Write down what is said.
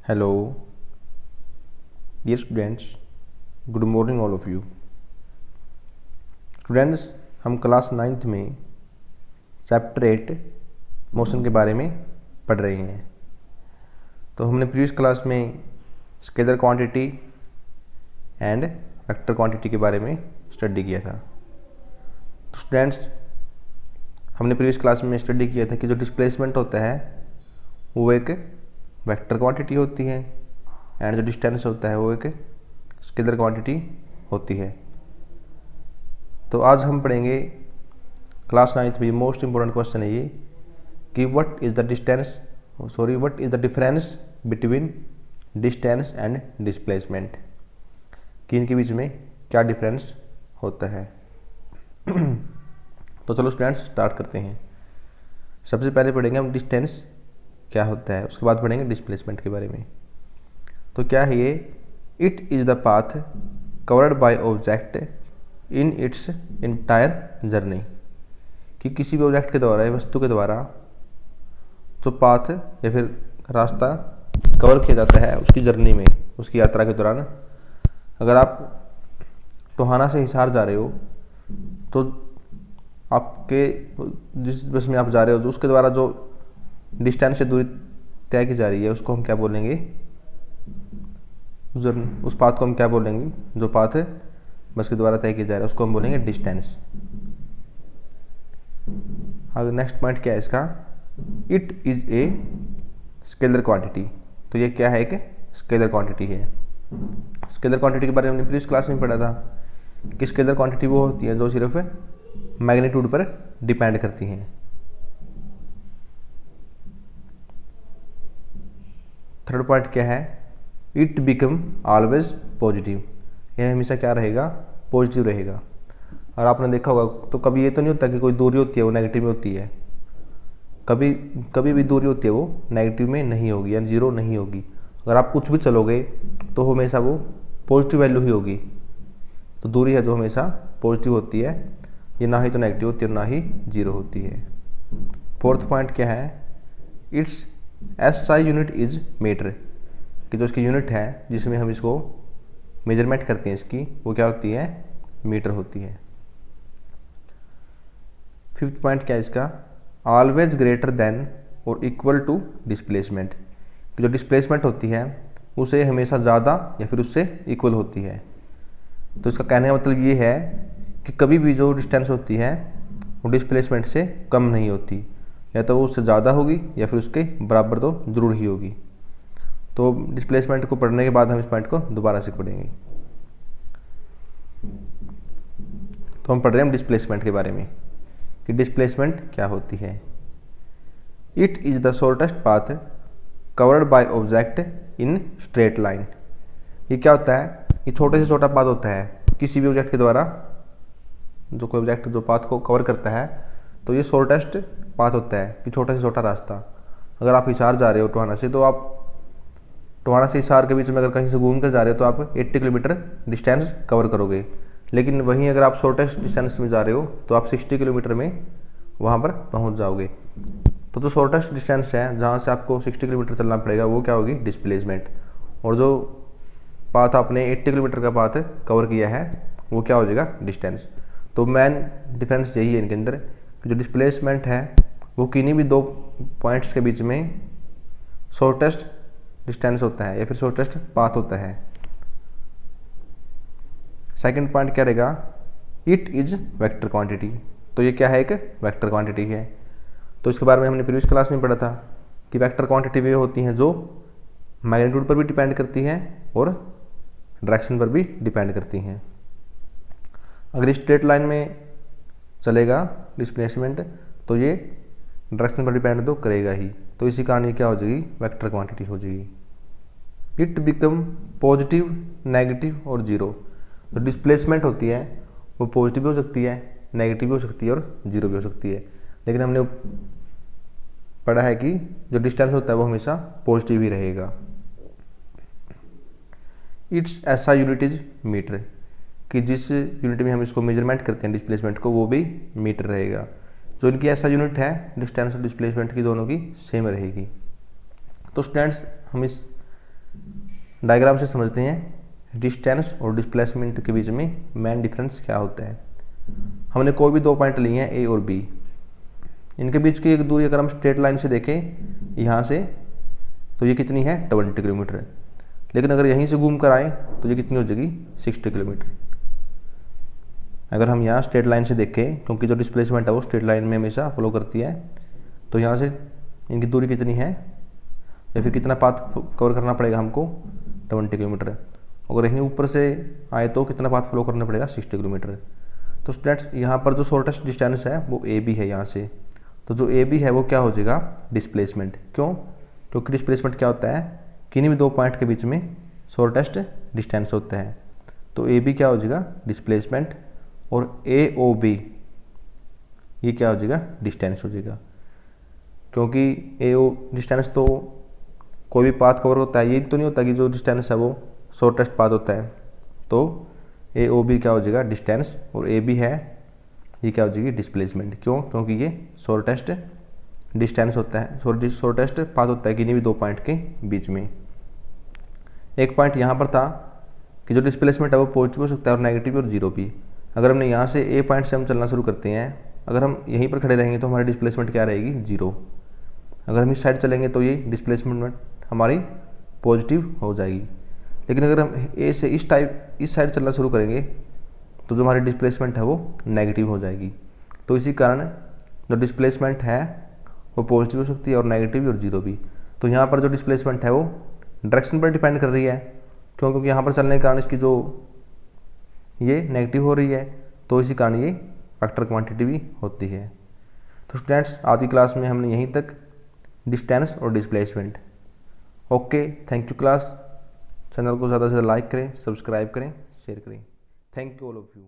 Hello, dear students. Good morning all of you. Students, हम class 9th में chapter 8 motion के बारे में पढ़ रहे हैं। तो हमने प्रीवियस क्लास में scalar quantity and vector quantity के बारे में स्टडी किया था। तो स्टूडेंट्स, हमने प्रीवियस क्लास में स्टडी किया था कि जो डिस्प्लेसमेंट होता है वो एक वेक्टर क्वांटिटी होती है एंड जो डिस्टेंस होता है वो एक स्केलर क्वांटिटी होती है। तो आज हम पढ़ेंगे क्लास 9th में मोस्ट इंपॉर्टेंट क्वेश्चन है ये कि what is the difference between distance and displacement, कि इनके बीच में क्या डिफरेंस होता है। तो चलो स्टूडेंट्स स्टार्ट करते हैं। सबसे पहले पढ़ेंगे हम डिस्टेंस क्या होता है, उसके बाद पढ़ेंगे डिस्प्लेसमेंट के बारे में। तो क्या है ये? It is the path covered by object in its entire journey, कि किसी भी ऑब्जेक्ट के द्वारा या वस्तु के द्वारा जो पाथ या फिर रास्ता कवर किया जाता है उसकी जर्नी में, उसकी यात्रा के दौरान। अगर आप टोहाना से हिसार जा रहे हो तो आपके जिस बस में आप जा रहे हो तो उसके द्वारा जो डिस्टेंस से दूरी तय की जा रही है उसको हम क्या बोलेंगे? उस पाथ को हम क्या बोलेंगे? जो पाथ बस के द्वारा तय किया जा रहा है उसको हम बोलेंगे डिस्टेंस। आगे नेक्स्ट पॉइंट क्या है इसका? It is a scalar quantity. तो ये क्या है? एक स्केलर क्वांटिटी है। स्केलर क्वांटिटी के बारे में हमने प्रीवियस क्लास में पढ़ा था कि स्केलर क्वांटिटी वो होती है जो सिर्फ मैग्नीट्यूड पर डिपेंड करती हैं। थर्ड पॉइंट क्या है? It become always positive. यह हमेशा क्या रहेगा? पॉजिटिव रहेगा। और आपने देखा होगा तो कभी ये तो नहीं होता कि कोई दूरी होती है वो नेगेटिव में होती है। कभी भी दूरी होती है वो नेगेटिव में नहीं होगी या जीरो नहीं होगी। अगर आप कुछ भी चलोगे तो हमेशा वो पॉजिटिव वैल्यू ही होगी। तो दूरी है जो हमेशा पॉजिटिव होती है, ये ना ही तो नेगेटिव होती है और ना ही जीरो होती है। फोर्थ पॉइंट क्या है? It's SI unit is metre, कि जो इसकी यूनिट है जिसमें हम इसको मेजरमेंट करते हैं इसकी, वो क्या होती है? मीटर होती है। फिफ्थ पॉइंट क्या है इसका? ऑलवेज ग्रेटर देन और इक्वल टू डिस्प्लेसमेंट, कि जो डिस्प्लेसमेंट होती है उसे हमेशा ज़्यादा या फिर उससे इक्वल होती है। तो इसका कहने का मतलब ये है कि कभी भी जो डिस्टेंस होती है वो डिस्प्लेसमेंट से कम नहीं होती, या तो वो उससे ज़्यादा होगी या फिर उसके बराबर तो जरूर ही होगी। तो डिस्प्लेसमेंट को पढ़ने के बाद हम इस पॉइंट को दोबारा से पढ़ेंगे। तो हम पढ़ रहे हैं डिस्प्लेसमेंट के बारे में कि डिस्प्लेसमेंट क्या होती है। It is the shortest path covered by object in straight line. ये क्या होता है? ये छोटे से छोटा पाथ होता है किसी भी ऑब्जेक्ट के द्वारा। जो कोई ऑब्जेक्ट जो पाथ को कवर करता है तो ये शॉर्टेस्ट पाथ होता है कि छोटा से छोटा रास्ता। अगर आप हिसार जा रहे हो टोहाना से, तो आप टोहाना से हिसार के बीच में अगर कहीं से घूम कर जा रहे हो तो आप 80 किलोमीटर डिस्टेंस कवर करोगे। लेकिन वहीं अगर आप शॉर्टेस्ट डिस्टेंस में जा रहे हो तो आप 60 किलोमीटर में वहाँ पर पहुँच जाओगे। तो जो शॉर्टेस्ट डिस्टेंस है जहाँ से आपको 60 किलोमीटर चलना पड़ेगा वो क्या होगी? डिस्प्लेसमेंट। और जो पाथ आपने 80 किलोमीटर का पाथ कवर किया है वो क्या हो जाएगा? डिस्टेंस। तो मेन डिफरेंस यही है इनके अंदर, जो डिस्प्लेसमेंट है वो किन्हीं भी दो पॉइंट्स के बीच में शॉर्टेस्ट डिस्टेंस होता है या फिर शॉर्टेस्ट पाथ होता है। सेकंड पॉइंट क्या रहेगा? It is vector quantity. तो ये क्या है? एक वेक्टर क्वांटिटी है। तो इसके बारे में हमने प्रीवियस क्लास में पढ़ा था कि वेक्टर क्वांटिटी वे होती हैं जो मैग्नीट्यूड पर भी डिपेंड करती हैं और डायरेक्शन पर भी डिपेंड करती हैं। अगर स्ट्रेट लाइन में चलेगा डिस्प्लेसमेंट तो ये डायरेक्शन पर डिपेंड तो करेगा ही। तो इसी कारण ये क्या हो जाएगी? वेक्टर क्वांटिटी हो जाएगी। इट बिकम पॉजिटिव, नेगेटिव और जीरो। तो डिस्प्लेसमेंट होती है वो पॉजिटिव भी हो सकती है, नेगेटिव भी हो सकती है और जीरो भी हो सकती है। लेकिन हमने पढ़ा है कि जो डिस्टेंस होता है वो हमेशा पॉजिटिव ही रहेगा। It's SI unit is metre, कि जिस यूनिट में हम इसको मेजरमेंट करते हैं डिस्प्लेसमेंट को वो भी मीटर रहेगा। जो इनकी SI यूनिट है डिस्टेंस और डिस्प्लेसमेंट की दोनों की सेम रहेगी। तो स्टूडेंट्स, हम इस डायग्राम से समझते हैं डिस्टेंस और डिस्प्लेसमेंट के बीच में मेन डिफरेंस क्या होता है। हमने कोई भी दो पॉइंट लिए हैं ए और बी, इनके बीच की एक दूरी अगर हम स्ट्रेट लाइन से देखें यहाँ से तो ये कितनी है 20 किलोमीटर, लेकिन अगर यहीं से घूम कर आए तो ये कितनी हो जाएगी 60 किलोमीटर। अगर हम यहाँ स्ट्रेट लाइन से देखें, क्योंकि जो डिस्प्लेसमेंट है वो स्ट्रेट लाइन में हमेशा फॉलो करती है, तो यहाँ से इनकी दूरी कितनी है या फिर कितना पाथ कवर करना पड़ेगा हमको 20 किलोमीटर। अगर यहीं ऊपर से आए तो कितना पाथ फॉलो करना पड़ेगा 60 किलोमीटर। तो स्टूडेंट्स यहाँ पर जो शॉर्टेस्ट डिस्टेंस है वो ए बी है यहाँ से, तो जो ए बी है वो क्या हो जाएगा डिस्प्लेसमेंट। क्यों? क्योंकि डिस्प्लेसमेंट क्या होता है, किन्हीं भी दो पॉइंट के बीच में शॉर्टेस्ट डिस्टेंस होता है। तो ए बी क्या हो जाएगा डिस्प्लेसमेंट, और ए ओ बी ये क्या हो जाएगा डिस्टेंस हो जाएगा। क्योंकि ए ओ डिस्टेंस तो कोई भी पाथ कवर होता है, ये तो नहीं होता कि जो डिस्टेंस है वो शॉर्टेस्ट पाथ होता है। तो ए ओ बी क्या हो जाएगा डिस्टेंस, और ए बी है ये क्या हो जाएगी डिस्प्लेसमेंट। क्यों? क्योंकि ये शॉर्टेस्ट डिस्टेंस होता है, शॉर्टेस्ट पाथ होता है किन्हीं भी दो पॉइंट के बीच में। एक पॉइंट यहाँ पर था कि जो डिस्प्लेसमेंट है वो पॉजिटिव हो सकता है और नेगेटिव और जीरो भी। अगर हमने यहाँ से ए पॉइंट से हम चलना शुरू करते हैं, अगर हम यहीं पर खड़े रहेंगे तो हमारी डिस्प्लेसमेंट क्या रहेगी जीरो। अगर हम इस साइड चलेंगे तो ये डिस्प्लेसमेंट हमारी पॉजिटिव हो जाएगी। लेकिन अगर हम ए से इस साइड चलना शुरू करेंगे तो जो हमारी डिस्प्लेसमेंट है वो नेगेटिव हो जाएगी। तो इसी कारण जो डिस्प्लेसमेंट है वो पॉजिटिव हो सकती है और नेगेटिव और जीरो भी। तो यहाँ पर जो डिस्प्लेसमेंट है वो डायरेक्शन पर डिपेंड कर रही है। क्यों? क्योंकि यहाँ पर चलने के कारण इसकी जो ये नेगेटिव हो रही है, तो इसी कारण ये वेक्टर क्वांटिटी भी होती है। तो स्टूडेंट्स आज की क्लास में हमने यहीं तक डिस्टेंस और displacement. Okay, thank you class. Channel को ज़्यादा से ज़्यादा लाइक करें, सब्सक्राइब करें, शेयर करें। Thank you all of you.